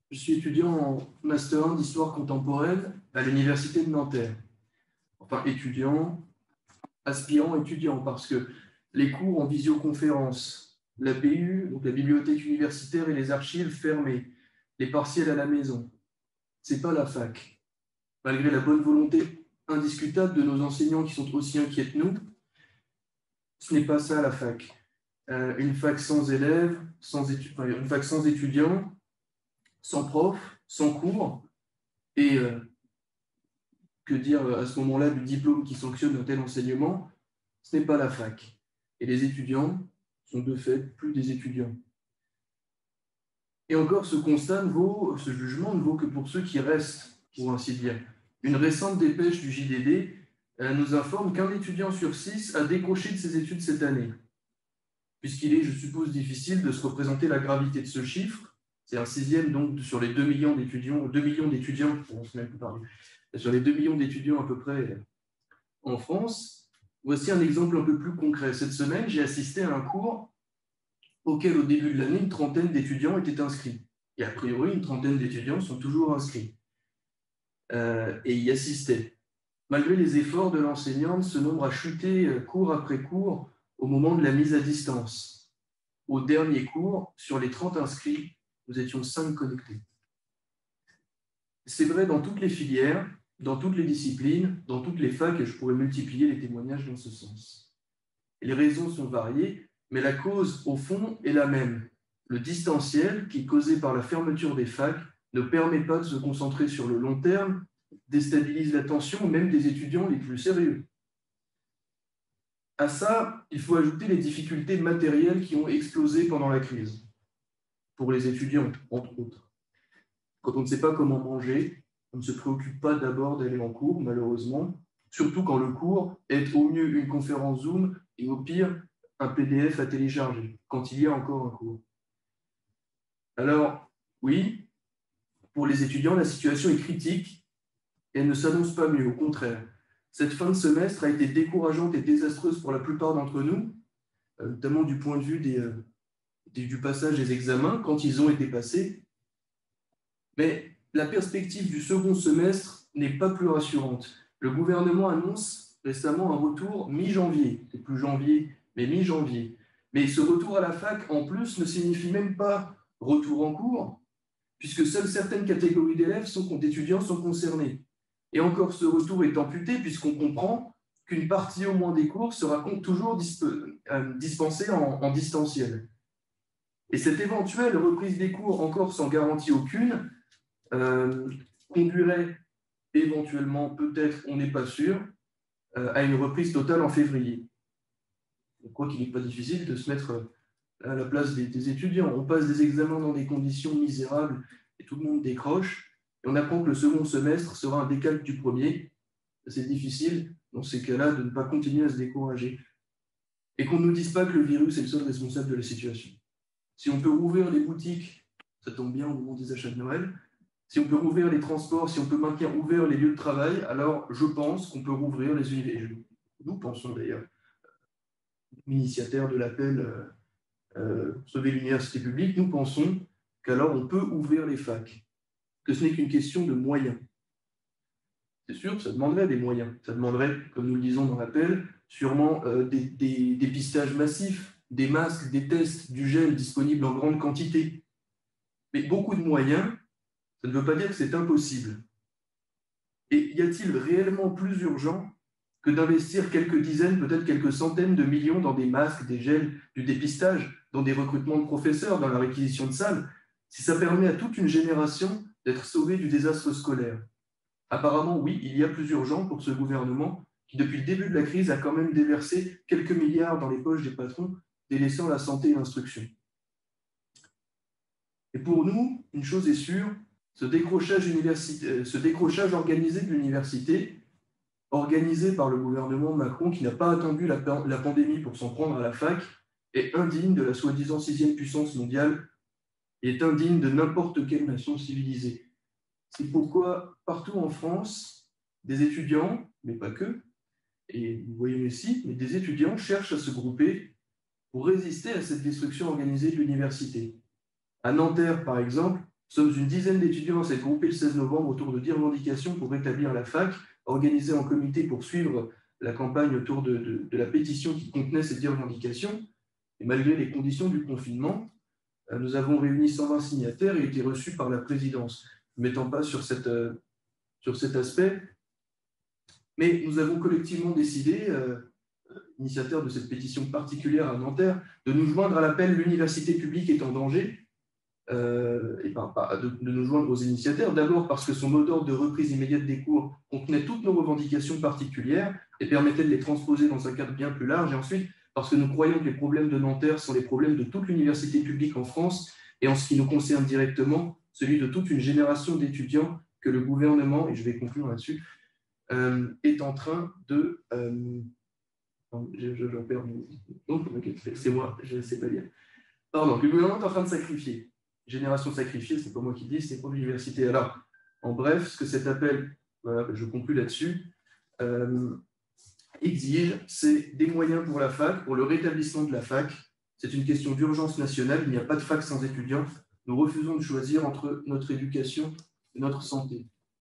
Je suis étudiant en Master 1 d'Histoire contemporaine à l'Université de Nanterre. Enfin, étudiant, aspirant étudiant, parce que les cours en visioconférence, la BU, donc la bibliothèque universitaire et les archives fermées, les partiels à la maison, c'est pas la fac. Malgré la bonne volonté indiscutable de nos enseignants qui sont aussi inquiets que nous, ce n'est pas ça la fac. Une fac sans élèves, une fac sans étudiants, sans profs, sans cours, et que dire à ce moment-là du diplôme qui sanctionne un tel enseignement? Ce n'est pas la fac. Et les étudiants sont de fait plus des étudiants. Et encore, ce jugement ne vaut que pour ceux qui restent, pour ainsi dire. Une récente dépêche du JDD nous informe qu'un étudiant sur 6 a décroché de ses études cette année. Puisqu'il est, je suppose, difficile de se représenter la gravité de ce chiffre. C'est un sixième donc sur les 2 millions d'étudiants, on se met plus parler, sur les 2 millions d'étudiants à peu près en France. Voici un exemple un peu plus concret. Cette semaine, j'ai assisté à un cours auquel, au début de l'année, une trentaine d'étudiants étaient inscrits. Et a priori, une trentaine d'étudiants sont toujours inscrits et y assistaient. Malgré les efforts de l'enseignante, ce nombre a chuté cours après cours au moment de la mise à distance. Au dernier cours, sur les 30 inscrits, nous étions 5 connectés. C'est vrai dans toutes les filières, dans toutes les disciplines, dans toutes les facs, et je pourrais multiplier les témoignages dans ce sens. Et les raisons sont variées, mais la cause, au fond, est la même. Le distanciel, qui est causé par la fermeture des facs, ne permet pas de se concentrer sur le long terme, déstabilise l'attention même des étudiants les plus sérieux. À ça, il faut ajouter les difficultés matérielles qui ont explosé pendant la crise, pour les étudiants, entre autres. Quand on ne sait pas comment manger, on ne se préoccupe pas d'abord d'aller en cours, malheureusement, surtout quand le cours est au mieux une conférence Zoom et au pire un PDF à télécharger, quand il y a encore un cours. Alors, oui, pour les étudiants, la situation est critique et elle ne s'annonce pas mieux, au contraire. Cette fin de semestre a été décourageante et désastreuse pour la plupart d'entre nous, notamment du point de vue du passage des examens, quand ils ont été passés. Mais la perspective du second semestre n'est pas plus rassurante. Le gouvernement annonce récemment un retour mi-janvier. C'est plus janvier, mais mi-janvier. Mais ce retour à la fac, en plus, ne signifie même pas retour en cours, puisque seules certaines catégories d'étudiants sont concernées. Et encore, ce retour est amputé, puisqu'on comprend qu'une partie au moins des cours sera toujours dispensée en distanciel. Et cette éventuelle reprise des cours, encore sans garantie aucune, conduirait éventuellement, peut-être, on n'est pas sûr, à une reprise totale en février. Je crois qu'il n'est pas difficile de se mettre à la place des étudiants. On passe des examens dans des conditions misérables et tout le monde décroche. Et on apprend que le second semestre sera un décalque du premier. C'est difficile, dans ces cas-là, de ne pas continuer à se décourager. Et qu'on ne nous dise pas que le virus est le seul responsable de la situation. Si on peut rouvrir les boutiques, ça tombe bien au moment des achats de Noël, si on peut rouvrir les transports, si on peut maintenir ouverts les lieux de travail, alors je pense qu'on peut rouvrir les universités. Nous pensons d'ailleurs, initiataires de l'appel Sauver l'université publique, nous pensons qu'alors on peut ouvrir les facs, que ce n'est qu'une question de moyens. C'est sûr, ça demanderait des moyens. Ça demanderait, comme nous le disons dans l'appel, sûrement des dépistages massifs, des masques, des tests, du gel disponible en grande quantité. Mais beaucoup de moyens, ça ne veut pas dire que c'est impossible. Et y a-t-il réellement plus urgent que d'investir quelques dizaines, peut-être quelques centaines de millions dans des masques, des gels, du dépistage, dans des recrutements de professeurs, dans la réquisition de salles, si ça permet à toute une génération d'être sauvée du désastre scolaire? Apparemment, oui, il y a plus urgent pour ce gouvernement qui, depuis le début de la crise, a quand même déversé quelques milliards dans les poches des patrons, délaissant la santé et l'instruction. Et pour nous, une chose est sûre, ce décrochage organisé de l'université, organisé par le gouvernement Macron, qui n'a pas attendu la pandémie pour s'en prendre à la fac, est indigne de la soi-disant sixième puissance mondiale et est indigne de n'importe quelle nation civilisée. C'est pourquoi, partout en France, des étudiants, mais pas que, et nous voyons ici, mais des étudiants cherchent à se grouper pour résister à cette destruction organisée de l'université. À Nanterre, par exemple, sommes une dizaine d'étudiants à s'être groupés le 16 novembre autour de 10 revendications pour rétablir la fac, organisées en comité pour suivre la campagne autour de la pétition qui contenait ces 10 revendications. Et malgré les conditions du confinement, nous avons réuni 120 signataires et été reçus par la présidence. Ne mettant pas sur cet aspect, mais nous avons collectivement décidé, initiateurs de cette pétition particulière à Nanterre, de nous joindre à l'appel « L'université publique est en danger », et de nous joindre aux initiateurs, d'abord parce que son mot d'ordre de reprise immédiate des cours contenait toutes nos revendications particulières et permettait de les transposer dans un cadre bien plus large, et ensuite parce que nous croyons que les problèmes de Nanterre sont les problèmes de toute l'université publique en France, et en ce qui nous concerne directement, celui de toute une génération d'étudiants que le gouvernement, et je vais conclure là-dessus, est en train de... je perds mon... Non, c'est moi, je ne sais pas lire. Pardon, le gouvernement est en train de sacrifier. Génération sacrifiée, ce n'est pas moi qui le dis, c'est pour l'université. Alors, en bref, ce que cet appel, voilà, je conclue là-dessus, exige, c'est des moyens pour la fac, pour le rétablissement de la fac. C'est une question d'urgence nationale, il n'y a pas de fac sans étudiants. Nous refusons de choisir entre notre éducation et notre santé.